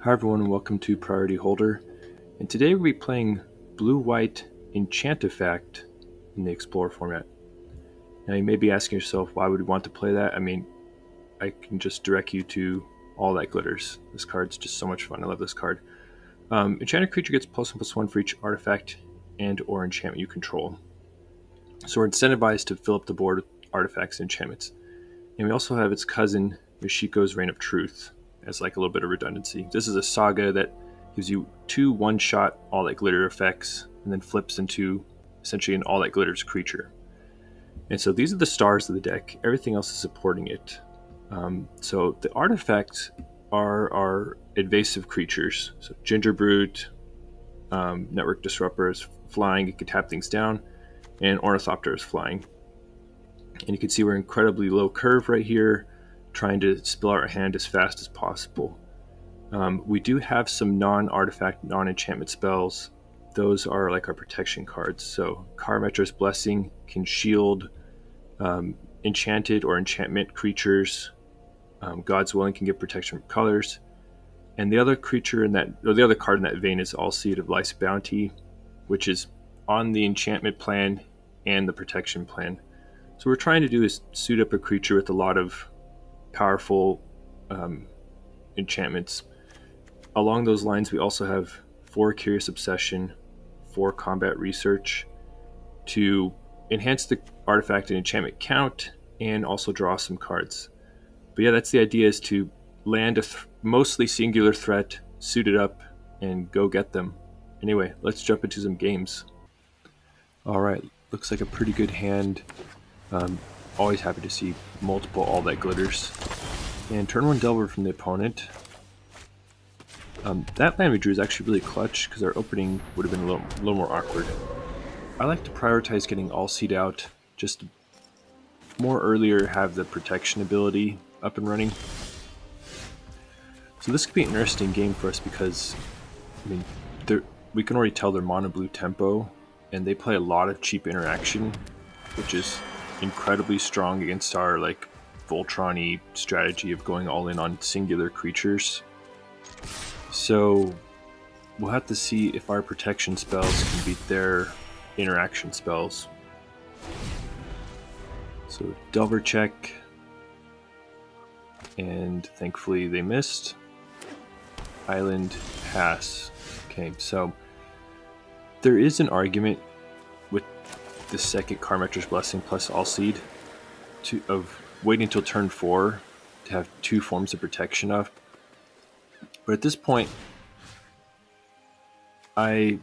Hi everyone and welcome to Priority Holder. And today we'll be playing Blue-White Enchantifact in the Explorer format. Now you may be asking yourself, why would we want to play that? I mean, I can just direct you to All That Glitters. This card's just so much fun. I love this card. Enchanted creature gets +1/+1 for each artifact and or enchantment you control. So we're incentivized to fill up the board with artifacts and enchantments. And we also have its cousin, Michiko's Reign of Truth, as like a little bit of redundancy. This is a saga that gives you 2 one-shot All That Glitter effects and then flips into essentially an All That Glitters creature. And so these are the stars of the deck. Everything else is supporting it. So the artifacts are our invasive creatures. So Gingerbrute, Network Disruptor is flying, it can tap things down, and Ornithopter is flying. And you can see we're incredibly low curve right here, trying to spill out our hand as fast as possible. We do have some non-artifact, non-enchantment spells. Those are like our protection cards. So Karametra's Blessing can shield enchanted or enchantment creatures. God's Willing can give protection from colors. And the other creature in that, or the other card in that vein is Alseid of Life's Bounty, which is on the enchantment plan and the protection plan. So what we're trying to do is suit up a creature with a lot of powerful enchantments. Along those lines, we also have 4 Curious Obsession, 4 Combat Research to enhance the artifact and enchantment count and also draw some cards. But yeah, that's the idea, is to land a mostly singular threat, suit it up, and go get them. Anyway, let's jump into some games. Alright, looks like a pretty good hand. Always happy to see multiple All That Glitters. And turn 1 Delver from the opponent. That land we drew is actually really clutch because our opening would have been a little more awkward. I like to prioritize getting Alseid out, just to more earlier have the protection ability up and running. So this could be an interesting game for us because, I mean, we can already tell they're mono blue tempo, and they play a lot of cheap interaction, which is incredibly strong against our like Voltron-y strategy of going all in on singular creatures. So we'll have to see if our protection spells can beat their interaction spells. So Delver check, and thankfully they missed. Island pass. Okay, so there is an argument with the second Karametra's Blessing plus Alseid of waiting until turn 4 to have 2 forms of protection up. But at this point, we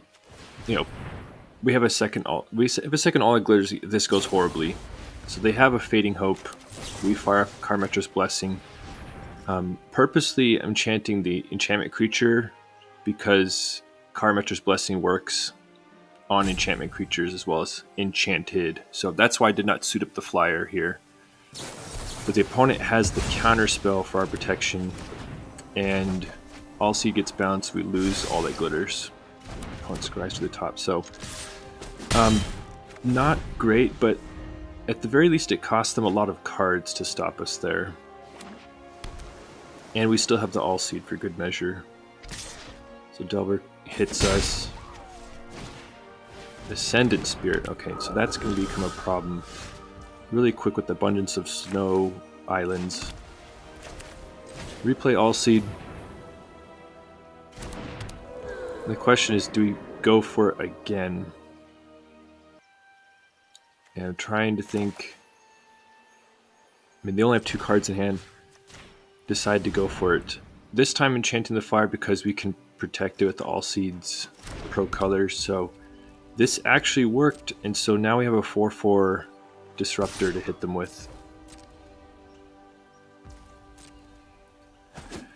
have a second All That Glitters. This goes horribly. So they have a Fading Hope. We fire up Karametra's Blessing. Purposely enchanting the enchantment creature because Karametra's Blessing works on enchantment creatures as well as enchanted. So that's why I did not suit up the flyer here. But the opponent has the counter spell for our protection, and Alseid gets bounced, we lose All That Glitters. Opponent scries to the top. So not great, but at the very least it costs them a lot of cards to stop us there. And we still have the Alseid for good measure. So Delver hits us. Ascendant Spirit. Okay, so that's going to become a problem really quick with the abundance of snow islands. Replay Alseid. The question is, do we go for it again? And I'm trying to think. I mean, they only have 2 cards in hand. Decide to go for it. This time enchanting the fire because we can protect it with the Alseid's pro colors. So this actually worked, and so now we have a 4/4 disruptor to hit them with.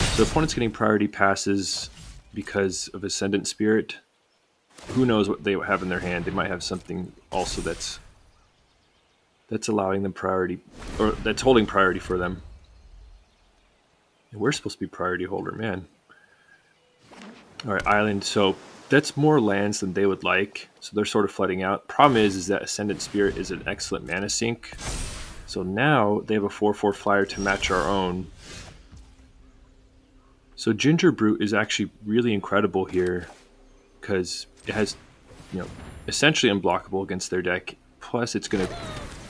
So the opponent's getting priority passes because of Ascendant Spirit. Who knows what they have in their hand? They might have something also that's allowing them priority, or that's holding priority for them. And we're supposed to be priority holder, man. Alright, Island. So that's more lands than they would like. So they're sort of flooding out. Problem is that Ascendant Spirit is an excellent mana sink. So now they have a 4/4 flyer to match our own. So Gingerbrute is actually really incredible here because it has, you know, essentially unblockable against their deck. Plus, it's going to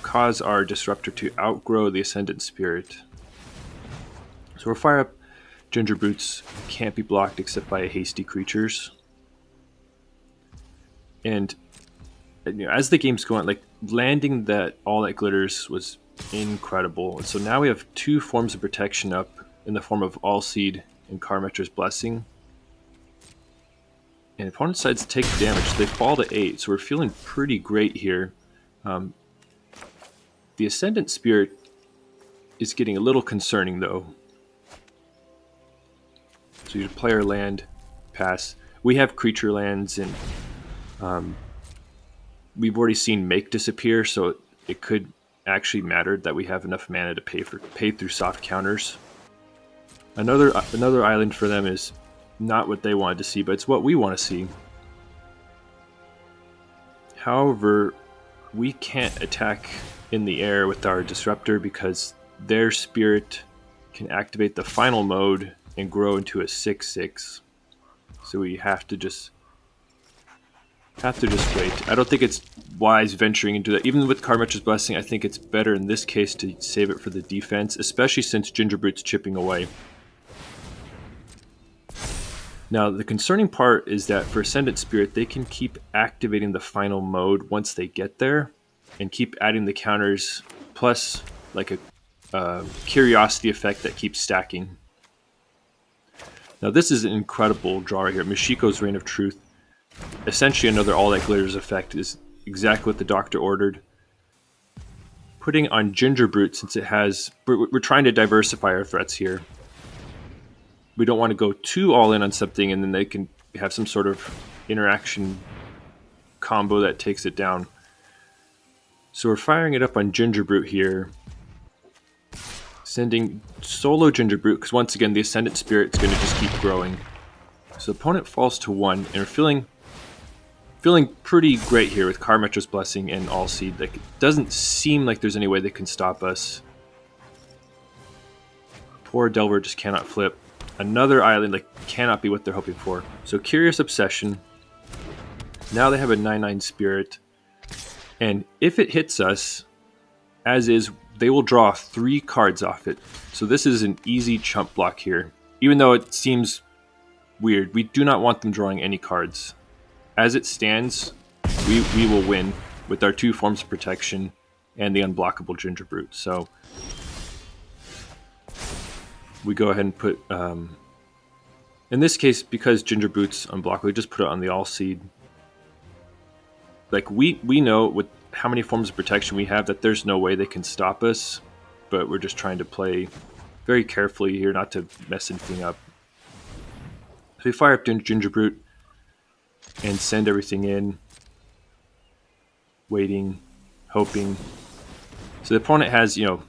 cause our Disruptor to outgrow the Ascendant Spirit. So we'll fire up Gingerbrutes. Can't be blocked except by hasty creatures. And as the game's going, like landing all that glitters was incredible. And so now we have two forms of protection up in the form of Alseid and Karametra's Blessing. And opponent decides to take damage. They fall to 8, so we're feeling pretty great here. The Ascendant Spirit is getting a little concerning, though. So you play our land, pass. We have creature lands, and we've already seen Make disappear, so it could actually matter that we have enough mana to pay through soft counters. Another island for them is not what they wanted to see, but it's what we want to see. However, we can't attack in the air with our Disruptor because their Spirit can activate the final mode and grow into a 6/6. So we have to just wait. I don't think it's wise venturing into that. Even with Karametra's Blessing, I think it's better in this case to save it for the defense, especially since Gingerbrute's chipping away. Now, the concerning part is that for Ascendant Spirit, they can keep activating the final mode once they get there, and keep adding the counters, plus like a curiosity effect that keeps stacking. Now, this is an incredible draw right here. Michiko's Reign of Truth. Essentially, another All That Glitters effect is exactly what the Doctor ordered. Putting on Gingerbrute, since it has... We're trying to diversify our threats here. We don't want to go too all in on something and then they can have some sort of interaction combo that takes it down. So we're firing it up on Gingerbrute here. Sending solo Gingerbrute, because once again the Ascendant Spirit is going to just keep growing. So the opponent falls to 1, and we're feeling pretty great here with Karametra's Blessing and Alseid. Like, it doesn't seem like there's any way they can stop us. Poor Delver just cannot flip. Another island like cannot be what they're hoping for. So Curious Obsession. Now they have a 9/9 Spirit. And if it hits us, as is, they will draw 3 cards off it. So this is an easy chump block here. Even though it seems weird, we do not want them drawing any cards. As it stands, we will win with our 2 forms of protection and the unblockable Gingerbrute. So we go ahead and put, in this case, because Gingerbrute's unblockable, we just put it on the Alseid. Like, we know with how many forms of protection we have that there's no way they can stop us, but we're just trying to play very carefully here, not to mess anything up. So we fire up Gingerbrute and send everything in, waiting, hoping. So the opponent has, you know,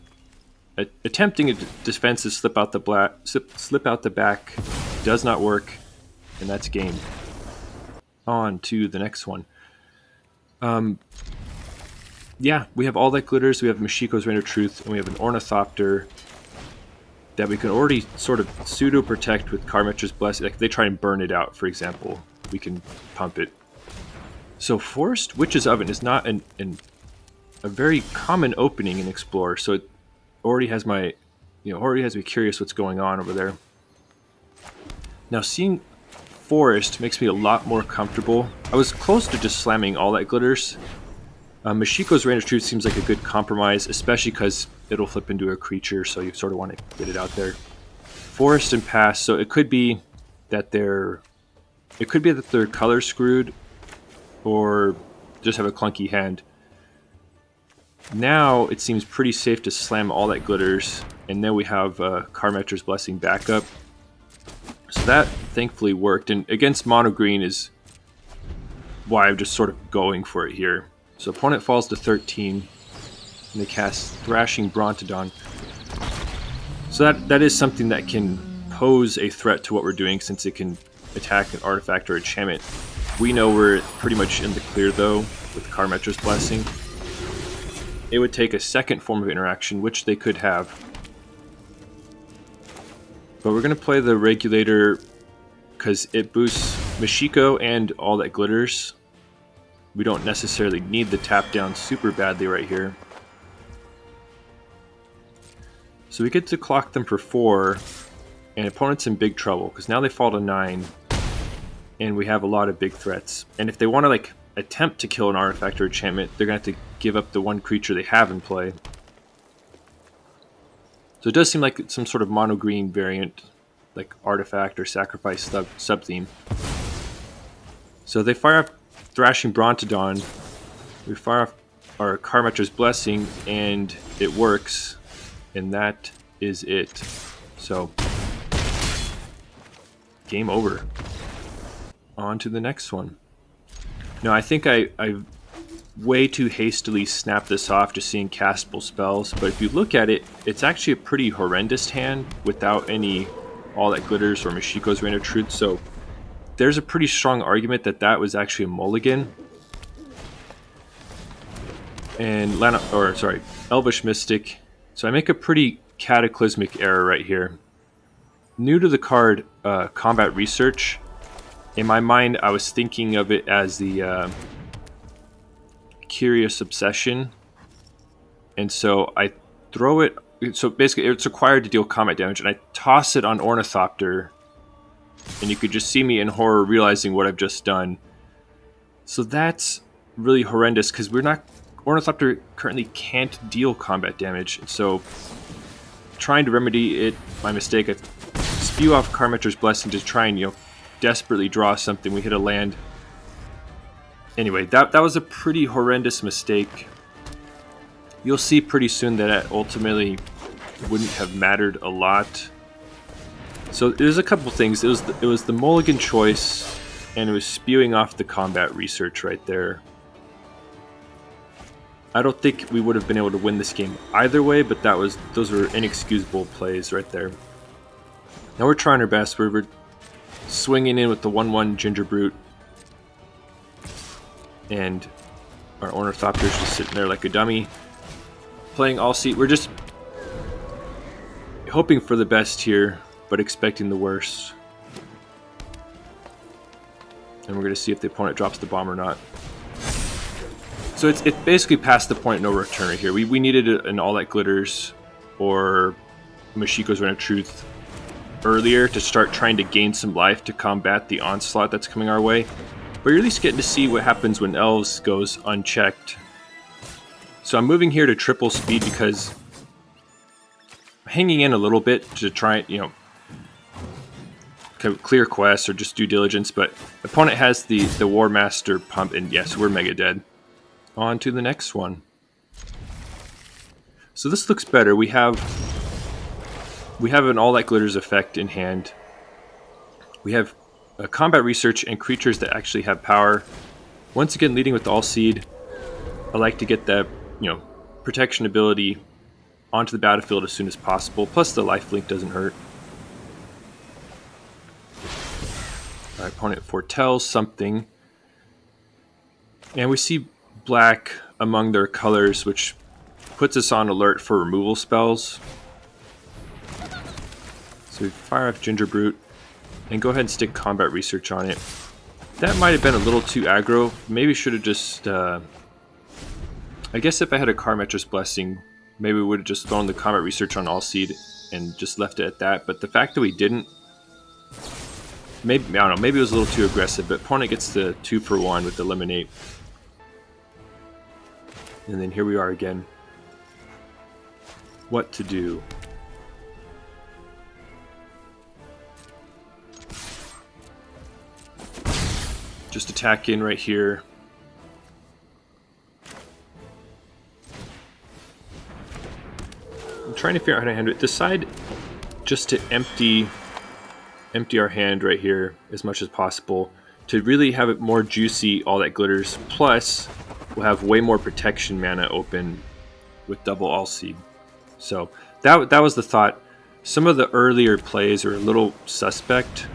attempting a defensive slip out the back does not work, and that's game. On to the next one. Yeah, we have All That Glitters, we have Michiko's Reign of Truth, and we have an Ornithopter that we can already sort of pseudo-protect with Karametra's Blessing. Like, if they try and burn it out, for example, we can pump it. So Forest Witch's Oven is not a very common opening in Explorer, so it already has me curious what's going on over there. Now, seeing Forest makes me a lot more comfortable. I was close to just slamming All That Glitters. Michiko's Reign of Truth seems like a good compromise, especially because it'll flip into a creature, so you sort of want to get it out there. Forest and pass, so it could be that they're color screwed, or just have a clunky hand. Now it seems pretty safe to slam All That Glitters, and then we have Karametra's Blessing backup. So that thankfully worked, and against mono green is why I'm just sort of going for it here. So opponent falls to 13, and they cast Thrashing Brontodon. So that is something that can pose a threat to what we're doing, since it can attack an artifact or enchantment. We know we're pretty much in the clear, though, with Karametra's Blessing. It would take a second form of interaction, which they could have. But we're going to play the regulator because it boosts Michiko and all that glitters. We don't necessarily need the tap down super badly right here. So we get to clock them for 4, and opponent's in big trouble because now they fall to 9, and we have a lot of big threats. And if they want to like attempt to kill an artifact or enchantment, they're going to have to give up the one creature they have in play. So it does seem like it's some sort of mono green variant, like artifact or sacrifice sub-theme. So they fire off Thrashing Brontodon. We fire off our Karametra's Blessing, and it works. And that is it. So, game over. On to the next one. Now, I think I way too hastily snapped this off just seeing castable spells, but if you look at it, it's actually a pretty horrendous hand without any all that glitters or Michiko's Reign of Truth, so there's a pretty strong argument that that was actually a mulligan. And Elvish Mystic. So I make a pretty cataclysmic error right here. New to the card, Combat Research. In my mind, I was thinking of it as the Curious Obsession. And so I throw it. So basically, it's required to deal combat damage, and I toss it on Ornithopter. And you could just see me in horror realizing what I've just done. So that's really horrendous because Ornithopter currently can't deal combat damage. So trying to remedy it, my mistake, I spew off Karametra's Blessing to try and, desperately draw something. We hit a land. Anyway, that was a pretty horrendous mistake. You'll see pretty soon that it ultimately wouldn't have mattered a lot. So there's a couple things. It was the mulligan choice, and it was spewing off the Combat Research right there. I don't think we would have been able to win this game either way, but those were inexcusable plays right there. Now we're trying our best. We're swinging in with the 1/1 Gingerbrute, and our Ornithopter's just sitting there like a dummy, playing Alseid. We're just hoping for the best here, but expecting the worst. And we're going to see if the opponent drops the bomb or not. So it's basically past the point of no return right here. We needed an All That Glitters or Michiko's Reign of Truth earlier to start trying to gain some life to combat the onslaught that's coming our way. But you're at least getting to see what happens when Elves goes unchecked. So I'm moving here to triple speed because I'm hanging in a little bit to try, clear quests or just due diligence. But the opponent has the War Master pump, and yes, we're mega dead. On to the next one. So this looks better. We have an All That Glitters effect in hand. We have a Combat Research and creatures that actually have power. Once again, leading with Alseid. I like to get that, protection ability onto the battlefield as soon as possible. Plus the lifelink doesn't hurt. Our opponent foretells something. And we see black among their colors, which puts us on alert for removal spells. So we fire off Gingerbrute and go ahead and stick Combat Research on it. That might have been a little too aggro. Maybe should have just... I guess if I had a Karametra's Blessing, maybe we would have just thrown the Combat Research on Alseid and just left it at that. But the fact that we didn't... Maybe, I don't know, maybe it was a little too aggressive, but opponent gets the 2-for-1 with Eliminate. And then here we are again. What to do? Just attack in right here. I'm trying to figure out how to handle it. Decide just to empty our hand right here as much as possible to really have it more juicy, All That Glitters. Plus, we'll have way more protection mana open with double Alseid. So that was the thought. Some of the earlier plays are a little suspect.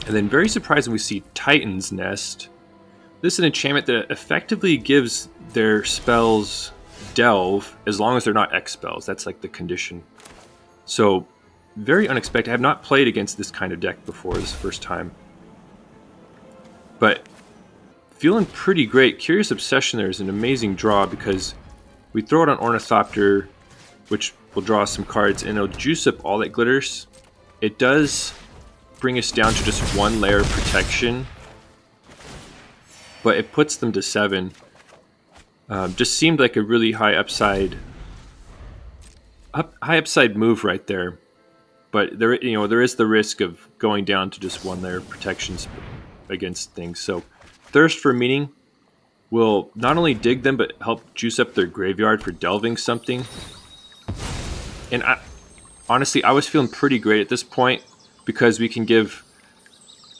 And then very surprising, we see Titan's Nest. This is an enchantment that effectively gives their spells Delve as long as they're not X spells. That's like the condition. So very unexpected. I have not played against this kind of deck before. This is the first time. But feeling pretty great. Curious Obsession there is an amazing draw because we throw it on Ornithopter, which will draw some cards, and it'll juice up all that glitters. It does bring us down to just one layer of protection, but it puts them to 7. Just seemed like a really high upside move right there. But there is the risk of going down to just one layer of protections against things. So Thirst for Meaning will not only dig them, but help juice up their graveyard for delving something. And honestly, I was feeling pretty great at this point because we can give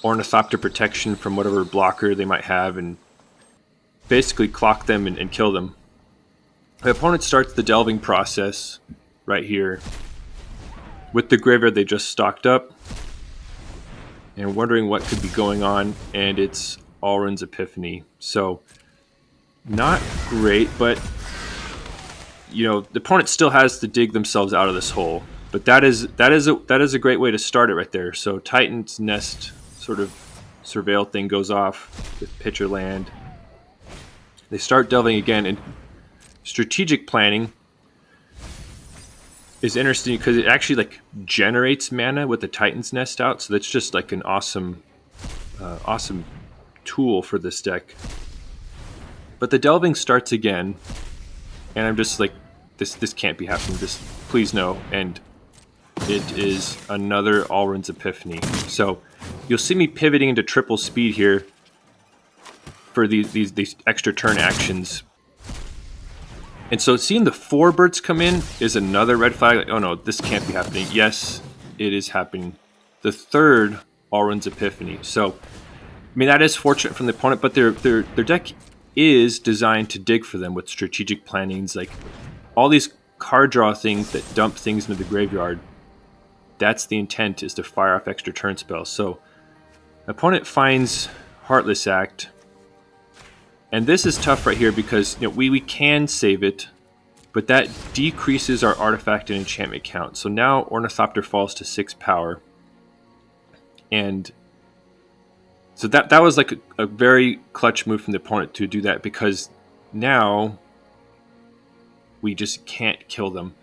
Ornithopter protection from whatever blocker they might have and basically clock them and kill them. The opponent starts the delving process right here with the graveyard they just stocked up and wondering what could be going on, and it's Alrund's Epiphany. So not great, but the opponent still has to dig themselves out of this hole. But that is a great way to start it right there. So Titan's Nest sort of surveil thing goes off with pitcher land. They start delving again, and strategic planning is interesting because it actually generates mana with the Titan's Nest out. So that's just like an awesome tool for this deck. But the delving starts again, and I'm just like, this can't be happening. This, please no. And it is another Alrund's Epiphany. So you'll see me pivoting into triple speed here for these extra turn actions. And so seeing the 4 birds come in is another red flag. Like, oh no, this can't be happening. Yes, it is happening. The 3rd Alrund's Epiphany. So, I mean, that is fortunate from the opponent, but their deck is designed to dig for them with strategic plannings. Like all these card draw things that dump things into the graveyard. That's the intent, is to fire off extra turn spells. So, opponent finds Heartless Act. And this is tough right here because we can save it, but that decreases our artifact and enchantment count. So now Ornithopter falls to 6 power. And so that was like a very clutch move from the opponent to do that, because now we just can't kill them.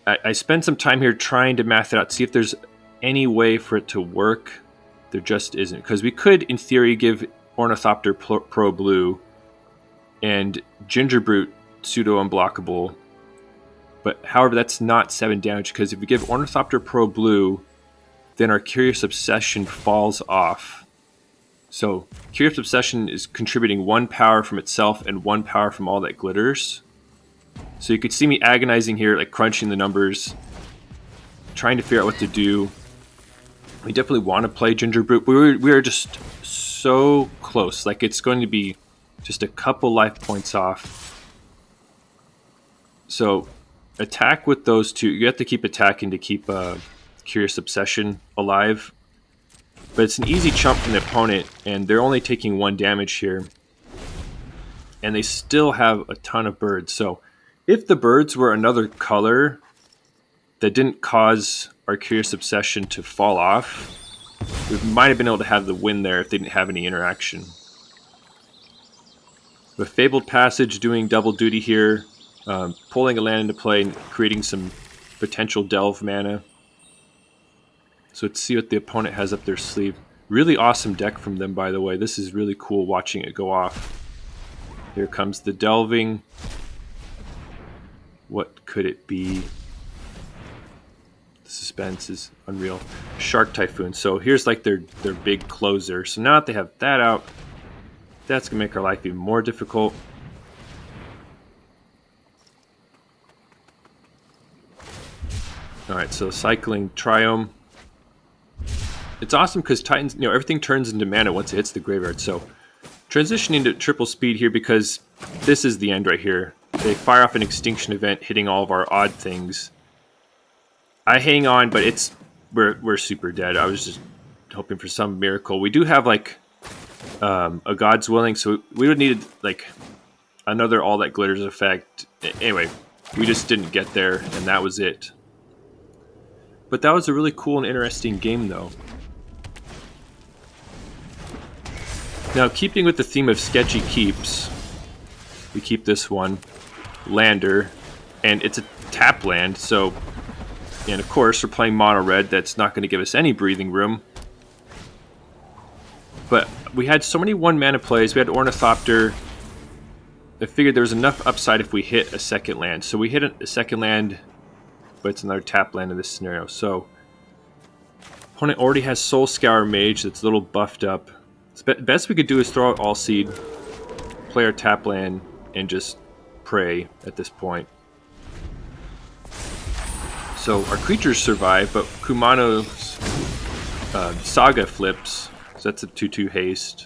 I spent some time here trying to math it out, see if there's any way for it to work. There just isn't, because we could, in theory, give Ornithopter Pro Blue and Gingerbrute pseudo unblockable, but however that's not 7 damage, because if we give Ornithopter Pro Blue, then our Curious Obsession falls off. So Curious Obsession is contributing 1 power from itself and 1 power from all that glitters. So you could see me agonizing here, like crunching the numbers, trying to figure out what to do. We definitely want to play Gingerbrute. We are just so close. Like it's going to be just a couple life points off. So attack with those 2. You have to keep attacking to keep Curious Obsession alive. But it's an easy chump from the opponent, and they're only taking 1 damage here. And they still have a ton of birds. So if the birds were another color that didn't cause our Curious Obsession to fall off, we might have been able to have the win there if they didn't have any interaction. The Fabled Passage doing double duty here, pulling a land into play and creating some potential delve mana. So let's see what the opponent has up their sleeve. Really awesome deck from them, by the way. This is really cool watching it go off. Here comes the delving. What could it be? The suspense is unreal. Shark Typhoon. So here's like their big closer. So now that they have that out, that's going to make our life even more difficult. Alright, so cycling Triome. It's awesome because Titans, everything turns into mana once it hits the graveyard. So transitioning to triple speed here, because this is the end right here. They fire off an extinction event, hitting all of our odd things. I hang on, but we're super dead. I was just hoping for some miracle. We do have like a God's Willing, so we would need like another All That Glitters effect. Anyway, we just didn't get there, and that was it. But that was a really cool and interesting game, though. Now, keeping with the theme of sketchy keeps, we keep this one, Lander, and it's a tap land, so, and of course we're playing mono red. That's not going to give us any breathing room. But we had so many 1-mana plays. We had Ornithopter. I figured there was enough upside if we hit a second land. So we hit a second land, but it's another tap land in this scenario. So opponent already has Soul Scour Mage that's a little buffed up. The best we could do is throw out Alseid, play our tap land, and just pray at this point. So our creatures survive, but Kumano's Saga flips, so that's a 2/2 haste.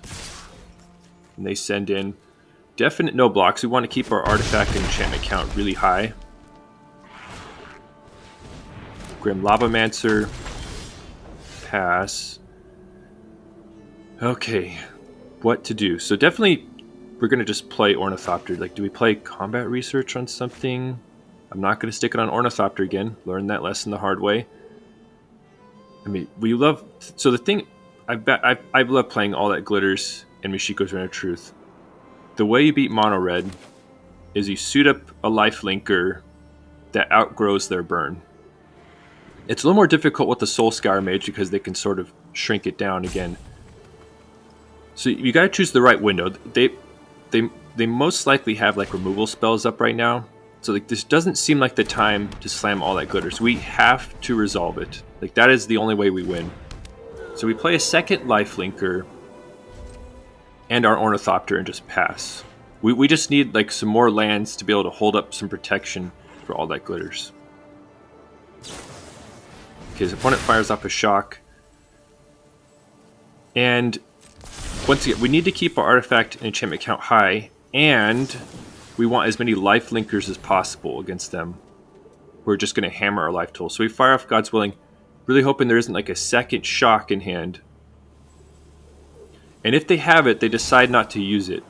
And they send in definite no blocks. We want to keep our artifact and enchantment count really high. Grim Lavamancer, pass. Okay, what to do? So definitely we're going to just play Ornithopter. Like, do we play combat research on something? I'm not going to stick it on Ornithopter again. Learned that lesson the hard way. I mean, we love... So the thing... I love playing All That Glitters and Michiko's Reign of Truth. The way you beat mono red is you suit up a lifelinker that outgrows their burn. It's a little more difficult with the Soul Scour Mage because they can sort of shrink it down again. So you got to choose the right window. They most likely have like removal spells up right now. So like this doesn't seem like the time to slam All That Glitters. We have to resolve it. Like that is the only way we win. So we play a second lifelinker and our Ornithopter and just pass. We just need like some more lands to be able to hold up some protection for All That Glitters. Okay, his opponent fires off a shock. And once again, we need to keep our artifact and enchantment count high, and we want as many life linkers as possible against them. We're just going to hammer our life total. So we fire off God's Willing, really hoping there isn't like a second shock in hand. And if they have it, they decide not to use it.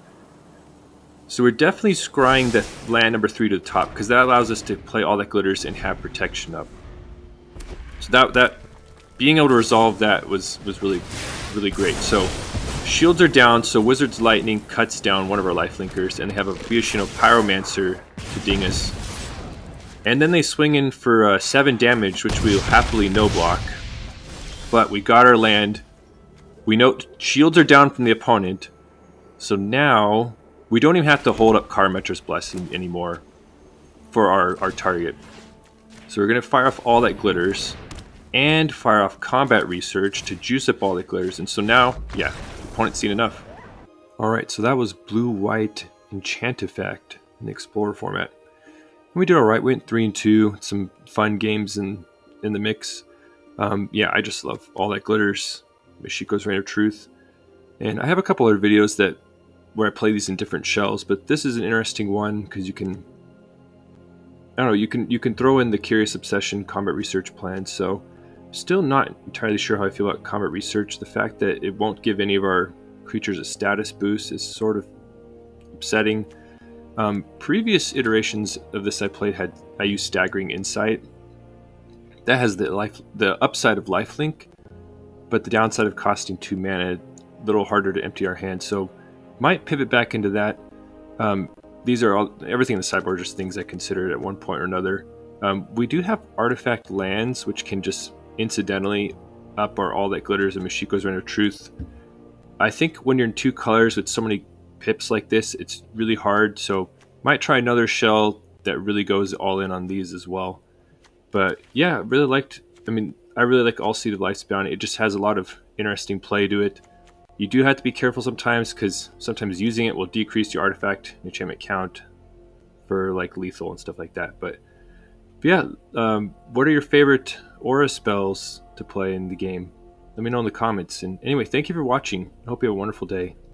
So we're definitely scrying the land number 3 to the top, because that allows us to play All That Glitters and have protection up. So that being able to resolve that was really, really great. So shields are down, so Wizard's Lightning cuts down one of our lifelinkers, and they have a Bioshino Pyromancer to ding us. And then they swing in for 7 damage, which we'll happily no-block. But we got our land. We know shields are down from the opponent, so now we don't even have to hold up Karametra's Blessing anymore for our target. So we're going to fire off All That Glitters and fire off Combat Research to juice up All That Glitters. And so now, yeah, the opponent's seen enough. Alright, so that was Blue-White Enchantifact in the Explorer format. And we did alright. We went 3-2. Some fun games in the mix. Yeah, I just love All That Glitters, Michiko's Reign of Truth. And I have a couple other videos where I play these in different shells, but this is an interesting one because you can... I don't know, you can throw in the Curious Obsession Combat Research plan, so still not entirely sure how I feel about Combat Research. The fact that it won't give any of our creatures a status boost is sort of upsetting. Previous iterations of this I used Staggering Insight. That has the upside of lifelink, but the downside of costing 2 mana, a little harder to empty our hand, so might pivot back into that. These are everything in the sideboard are just things I considered at one point or another. We do have artifact lands, which can just incidentally up our All That Glitters and Michiko's Reign of Truth. I think when you're in 2 colors with so many pips like this, it's really hard, so might try another shell that really goes all in on these as well. But yeah, I really like Alseid of Lifespan. It just has a lot of interesting play to it. You do have to be careful sometimes, because sometimes using it will decrease your artifact and enchantment count for like lethal and stuff like that. But yeah, what are your favorite aura spells to play in the game? Let me know in the comments. And anyway, thank you for watching. I hope you have a wonderful day.